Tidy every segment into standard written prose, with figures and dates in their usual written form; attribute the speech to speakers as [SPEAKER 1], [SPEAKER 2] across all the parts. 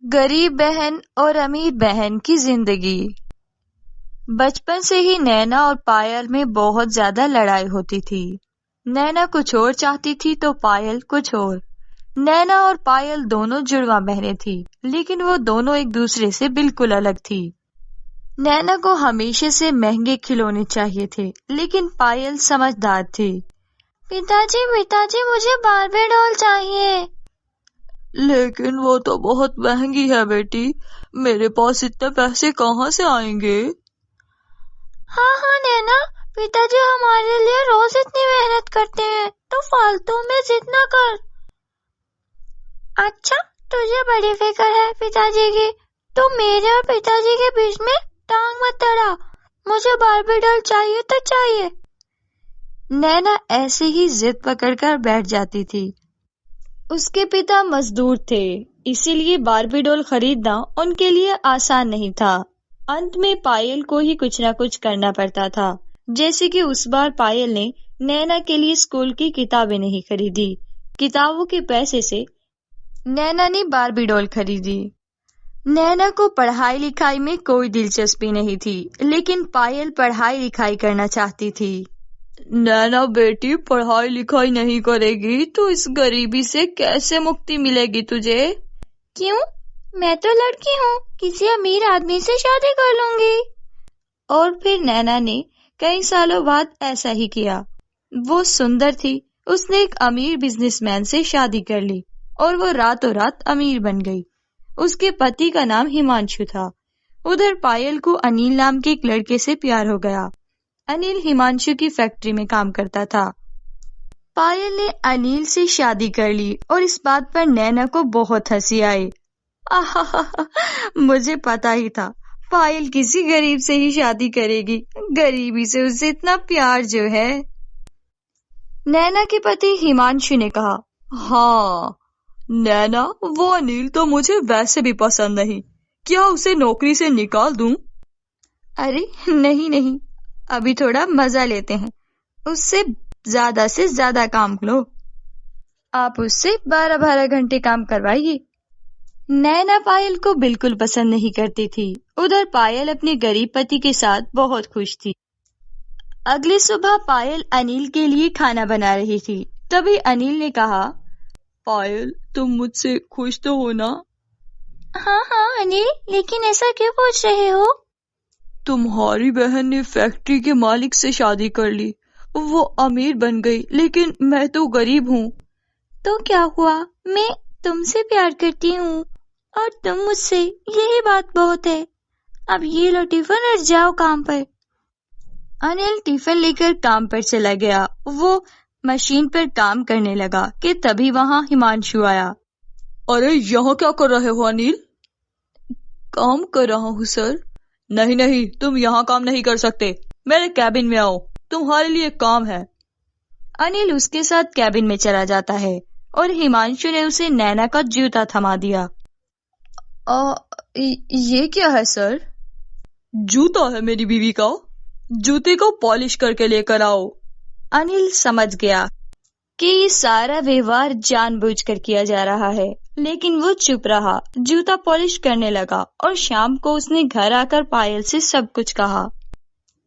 [SPEAKER 1] गरीब बहन और अमीर बहन की जिंदगी। बचपन से ही नैना और पायल में बहुत ज्यादा लड़ाई होती थी। नैना कुछ और चाहती थी तो पायल कुछ और। नैना और पायल दोनों जुड़वा बहनें थी, लेकिन वो दोनों एक दूसरे से बिल्कुल अलग थी। नैना को हमेशा से महंगे खिलौने चाहिए थे, लेकिन पायल समझदार थी। पिताजी पिताजी मुझे बार्बी डॉल चाहिए। लेकिन वो तो बहुत महंगी है बेटी, मेरे पास इतने पैसे कहाँ से आएंगे? हाँ नैना, पिताजी हमारे लिए रोज इतनी मेहनत करते हैं, तो फालतू में जिद ना कर। अच्छा, तुझे बड़ी फिक्र है पिताजी की, तो मेरे और पिताजी के बीच में टांग मत अड़ा। मुझे बार्बी डॉल चाहिए तो चाहिए। नैना ऐसे ही जिद पकड़कर बैठ जाती थी। उसके पिता मजदूर थे, इसीलिए बार्बी डॉल खरीदना उनके लिए आसान नहीं था। अंत में पायल को ही कुछ ना कुछ करना पड़ता था। जैसे कि उस बार पायल ने नैना के लिए स्कूल की किताबें नहीं खरीदी। किताबों के पैसे से नैना ने बार्बी डॉल खरीदी। नैना को पढ़ाई लिखाई में कोई दिलचस्पी नहीं थी, लेकिन पायल पढ़ाई लिखाई करना चाहती थी। नैना बेटी, पढ़ाई लिखाई नहीं करेगी तो इस गरीबी से कैसे मुक्ति मिलेगी तुझे? क्यों? मैं तो लड़की हूँ, किसी अमीर आदमी से शादी कर लूंगी। और फिर नैना ने कई सालों बाद ऐसा ही किया। वो सुंदर थी, उसने एक अमीर बिजनेसमैन से शादी कर ली और वो रातों रात अमीर बन गई। उसके पति का नाम हिमांशु था। उधर पायल को अनिल नाम के एक लड़के से प्यार हो गया। अनिल हिमांशु की फैक्ट्री में काम करता था। पायल ने अनिल से शादी कर ली और इस बात पर नैना को बहुत हंसी आई। मुझे पता ही था पायल किसी गरीब से ही शादी करेगी, गरीबी से उसे इतना प्यार जो है। नैना के पति हिमांशु ने कहा, हाँ नैना, वो अनिल तो मुझे वैसे भी पसंद नहीं, क्या उसे नौकरी से निकाल दूं? अरे नहीं, अभी थोड़ा मजा लेते हैं, उससे ज्यादा से ज्यादा काम लो। आप उससे 12-12 घंटे काम करवाइए। नैना पायल को बिल्कुल पसंद नहीं करती थी। उधर पायल अपने गरीब पति के साथ बहुत खुश थी। अगली सुबह पायल अनिल के लिए खाना बना रही थी। तभी अनिल ने कहा, पायल तुम मुझसे खुश तो हो ना? हाँ अनिल, लेकिन ऐसा क्यों पूछ रहे हो? तुम्हारी बहन ने फैक्ट्री के मालिक से शादी कर ली, वो अमीर बन गई, लेकिन मैं तो गरीब हूँ। तो क्या हुआ, मैं तुमसे प्यार करती हूँ और तुम मुझसे, यही बात बहुत है। अब ये लो टिफिन और जाओ काम पर। अनिल टिफिन लेकर काम पर चला गया। वो मशीन पर काम करने लगा कि तभी वहाँ हिमांशु आया। अरे यहाँ क्या कर रहे हो अनिल? काम कर रहा हूँ सर। नहीं, तुम यहाँ काम नहीं कर सकते, मेरे कैबिन में आओ, तुम्हारे लिए काम है। अनिल उसके साथ कैबिन में चला जाता है और हिमांशु ने उसे नैना का जूता थमा दिया। ये क्या है सर? जूता है मेरी बीवी का, जूते को पॉलिश करके लेकर आओ। अनिल समझ गया कि ये सारा व्यवहार जानबूझकर किया जा रहा है, लेकिन वो चुप रहा, जूता पॉलिश करने लगा और शाम को उसने घर आकर पायल से सब कुछ कहा।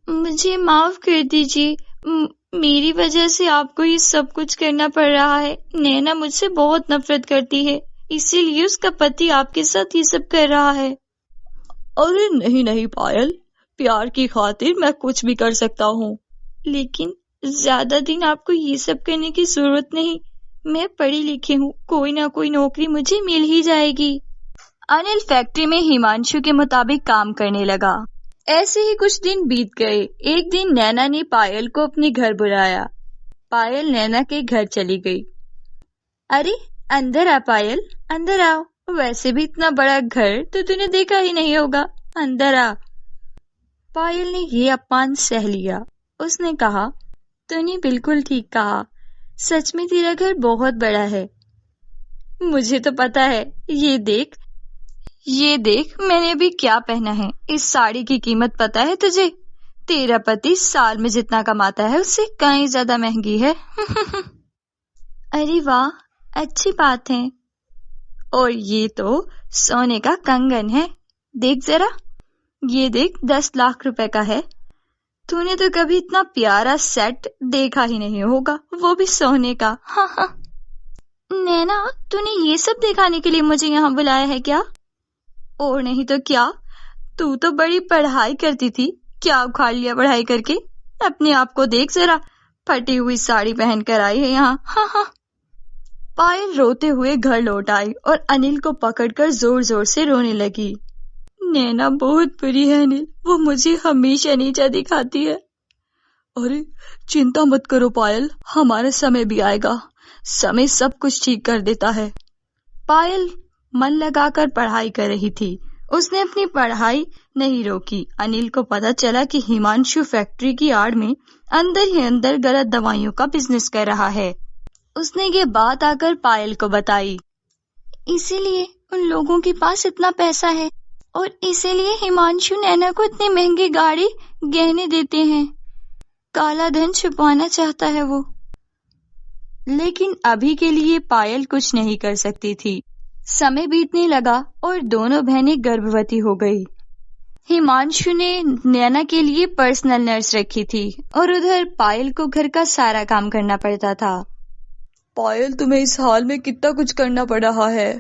[SPEAKER 1] मुझे माफ कर दीजिए, मेरी वजह से आपको ये सब कुछ करना पड़ रहा है। नैना मुझसे बहुत नफरत करती है, इसीलिए उसका पति आपके साथ ये सब कर रहा है। अरे नहीं पायल, प्यार की खातिर मैं कुछ भी कर सकता हूँ, लेकिन ज्यादा दिन आपको ये सब करने की जरूरत नहीं। मैं पढ़ी लिखी हूँ, कोई ना कोई नौकरी मुझे मिल ही जाएगी। अनिल फैक्ट्री में हिमांशु के मुताबिक काम करने लगा। ऐसे ही कुछ दिन बीत गए। एक दिन नैना ने पायल को अपने घर बुलाया। पायल नैना के घर चली गई। अरे अंदर आ पायल, अंदर आओ, वैसे भी इतना बड़ा घर तो तूने देखा ही नहीं होगा, अंदर आ। पायल ने ये अपमान सह लिया। उसने कहा, तूने बिल्कुल ठीक कहा, सच में तेरा घर बहुत बड़ा है। मुझे तो पता है, ये देख मैंने अभी क्या पहना है। इस साड़ी की कीमत पता है तुझे? तेरा पति साल में जितना कमाता है उससे कहीं ज्यादा महंगी है। अरे वाह, अच्छी बात है। और ये तो सोने का कंगन है, देख जरा, ये देख 10 लाख रुपए का है। तूने तो कभी इतना प्यारा सेट देखा ही नहीं होगा, वो भी सोने का। हाँ हाँ। नैना, तूने ये सब दिखाने के लिए मुझे यहाँ बुलाया है क्या? और नहीं तो क्या, तू तो बड़ी पढ़ाई करती थी, क्या उखाड़ लिया पढ़ाई करके? अपने आप को देख जरा, फटी हुई साड़ी पहन कर आई है यहाँ। हाँ हाँ। पायल रोते हुए घर लौट आई और अनिल को पकड़कर जोर जोर से रोने लगी। नैना बहुत बुरी है अनिल, वो मुझे हमेशा नीचा दिखाती है। अरे चिंता मत करो पायल, हमारा समय भी आएगा, समय सब कुछ ठीक कर देता है। पायल मन लगाकर पढ़ाई कर रही थी, उसने अपनी पढ़ाई नहीं रोकी। अनिल को पता चला कि हिमांशु फैक्ट्री की आड़ में अंदर ही अंदर गलत दवाइयों का बिजनेस कर रहा है। उसने ये बात आकर पायल को बताई। इसीलिए उन लोगों के पास इतना पैसा है और इसीलिए हिमांशु नैना को इतनी महंगी गाड़ी गहने देते हैं। काला धन छुपाना चाहता है वो। लेकिन अभी के लिए पायल कुछ नहीं कर सकती थी। समय बीतने लगा और दोनों बहनें गर्भवती हो गई। हिमांशु ने नैना के लिए पर्सनल नर्स रखी थी और उधर पायल को घर का सारा काम करना पड़ता था। पायल, तुम्हें इस हाल में कितना कुछ करना पड़ रहा है।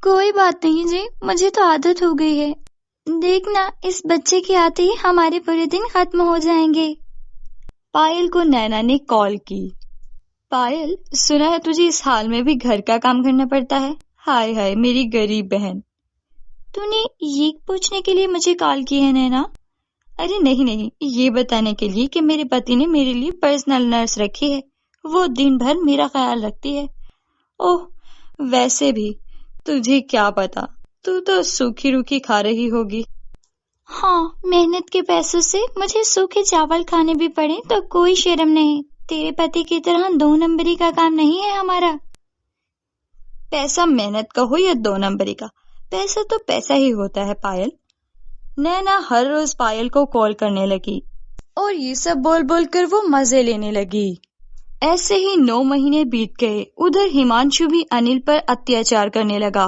[SPEAKER 1] कोई बात नहीं जी, मुझे तो आदत हो गई है। देखना, इस बच्चे के आते ही हमारे पूरे दिन खत्म हो जाएंगे। पायल को नैना ने कॉल की। पायल, सुना है तुझे इस हाल में भी घर का काम करना पड़ता है। हाय हाय मेरी गरीब बहन। तूने ये पूछने के लिए मुझे कॉल की है नैना? अरे नहीं, ये बताने के लिए कि मेरे पति ने मेरे लिए पर्सनल नर्स रखी है, वो दिन भर मेरा ख्याल रखती है। ओह, वैसे भी तुझे क्या पता, तू तो सूखी रूखी खा रही होगी। हाँ, मेहनत के पैसों से मुझे सूखे चावल खाने भी पड़े तो कोई शर्म नहीं। तेरे पति की तरह 2 नंबरी का काम नहीं है हमारा। पैसा मेहनत का हो या 2 नंबरी का, पैसा तो पैसा ही होता है पायल। नैना हर रोज पायल को कॉल करने लगी और ये सब बोल बोल कर वो मजे लेने लगी। ऐसे ही 9 महीने बीत गए। उधर हिमांशु भी अनिल पर अत्याचार करने लगा।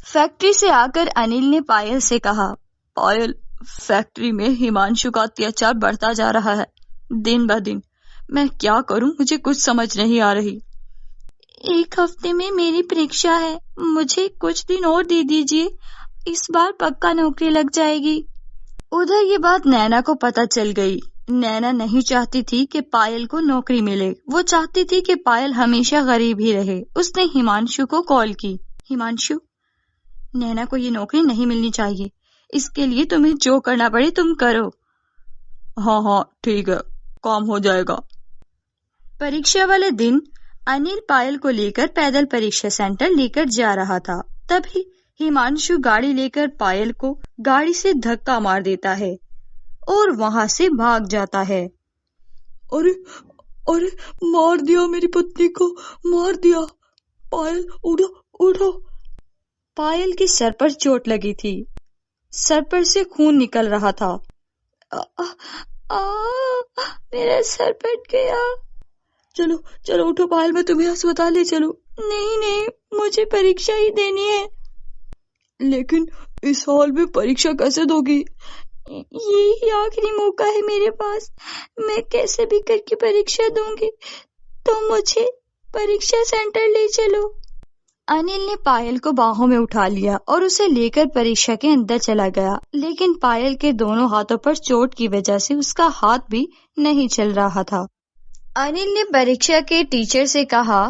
[SPEAKER 1] फैक्ट्री से आकर अनिल ने पायल से कहा, पायल, फैक्ट्री में हिमांशु का अत्याचार बढ़ता जा रहा है दिन ब दिन। मैं क्या करूं, मुझे कुछ समझ नहीं आ रही। 1 हफ्ते में मेरी परीक्षा है, मुझे कुछ दिन और दे दीजिए, इस बार पक्का नौकरी लग जाएगी। उधर ये बात नैना को पता चल गई। नैना नहीं चाहती थी कि पायल को नौकरी मिले, वो चाहती थी कि पायल हमेशा गरीब ही रहे। उसने हिमांशु को कॉल की। हिमांशु, नैना को ये नौकरी नहीं मिलनी चाहिए, इसके लिए तुम्हें जो करना पड़े तुम करो। हाँ ठीक है, काम हो जाएगा। परीक्षा वाले दिन अनिल पायल को लेकर पैदल परीक्षा सेंटर लेकर जा रहा था। तभी हिमांशु गाड़ी लेकर पायल को गाड़ी से धक्का मार देता है और वहां से भाग जाता है। अरे अरे, मार दिया मेरी पत्नी को, मार दिया। पायल, उठो उठो। पायल के सर पर चोट लगी थी, सर पर से खून निकल रहा था। मेरा सर फट गया। चलो चलो उठो पायल, मैं तुम्हें अस्पताल ले चलूं। नहीं, मुझे परीक्षा ही देनी है। लेकिन इस हाल में परीक्षा कैसे दोगी? यही आखिरी मौका है मेरे पास, मैं कैसे भी करके परीक्षा दूंगी, तो मुझे परीक्षा सेंटर ले चलो। अनिल ने पायल को बाहों में उठा लिया और उसे लेकर परीक्षा के अंदर चला गया। लेकिन पायल के दोनों हाथों पर चोट की वजह से उसका हाथ भी नहीं चल रहा था। अनिल ने परीक्षा के टीचर से कहा,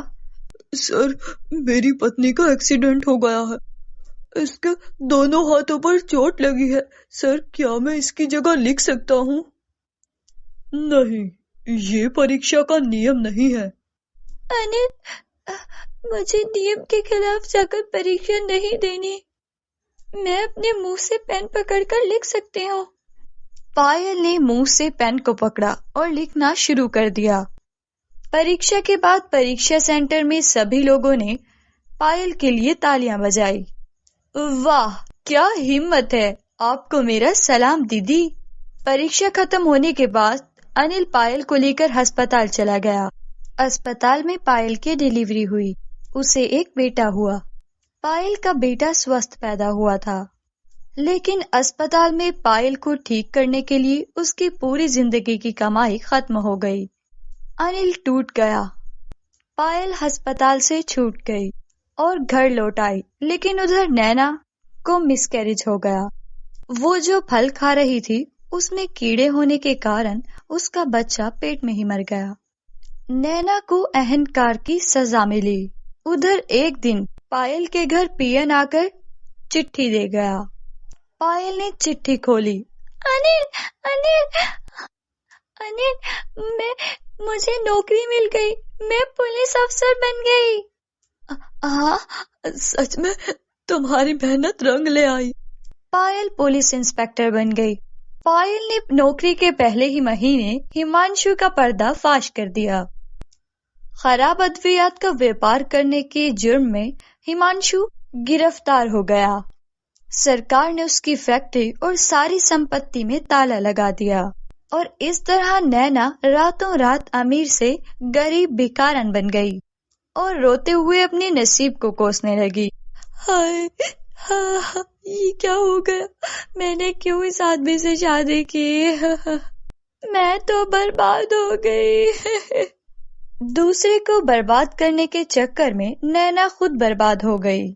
[SPEAKER 1] सर, मेरी पत्नी का एक्सीडेंट हो गया है, इसके दोनों हाथों पर चोट लगी है। सर, क्या मैं इसकी जगह लिख सकता हूँ? नहीं, ये परीक्षा का नियम नहीं है। अनिल, मुझे नियम के खिलाफ जाकर परीक्षा नहीं देनी, मैं अपने मुंह से पेन पकड़कर लिख सकती हूँ। पायल ने मुंह से पेन को पकड़ा और लिखना शुरू कर दिया। परीक्षा के बाद परीक्षा सेंटर में सभी लोगों ने पायल के लिए तालियां बजाई। वाह, क्या हिम्मत है, आपको मेरा सलाम दीदी। परीक्षा खत्म होने के बाद अनिल पायल को लेकर अस्पताल चला गया। अस्पताल में पायल की डिलीवरी हुई, उसे एक बेटा हुआ। पायल का बेटा स्वस्थ पैदा हुआ था, लेकिन अस्पताल में पायल को ठीक करने के लिए उसकी पूरी जिंदगी की कमाई खत्म हो गई। अनिल टूट गया। पायल अस्पताल से छूट गई और घर लौट आई, लेकिन उधर नैना को मिसकैरेज हो गया। वो जो फल खा रही थी उसमें कीड़े होने के कारण उसका बच्चा पेट में ही मर गया। नैना को अहंकार की सजा मिली। उधर एक दिन पायल के घर पियन आकर चिट्ठी दे गया। पायल ने चिट्ठी खोली। अनिल, अनिल, अनिल, मुझे नौकरी मिल गई। मैं पुलिस अफसर बन गई। हाँ, सच में तुम्हारी मेहनत रंग ले आई। पायल पुलिस इंस्पेक्टर बन गई। पायल ने नौकरी के पहले ही महीने हिमांशु का पर्दाफाश कर दिया। खराब अद्वियात का व्यापार करने के जुर्म में हिमांशु गिरफ्तार हो गया। सरकार ने उसकी फैक्ट्री और सारी संपत्ति में ताला लगा दिया और इस तरह नैना रातों रात अमीर से गरीब भिखारन बन गई और रोते हुए अपने नसीब को कोसने लगी। हाय, हाँ, ये क्या हो गया? मैंने क्यों इस आदमी से शादी की? मैं तो बर्बाद हो गई। दूसरे को बर्बाद करने के चक्कर में नैना खुद बर्बाद हो गई।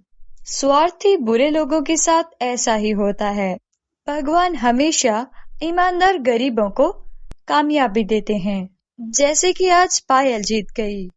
[SPEAKER 1] स्वार्थी बुरे लोगों के साथ ऐसा ही होता है। भगवान हमेशा ईमानदार गरीबों को कामयाबी देते हैं, जैसे कि आज पायल जीत गई।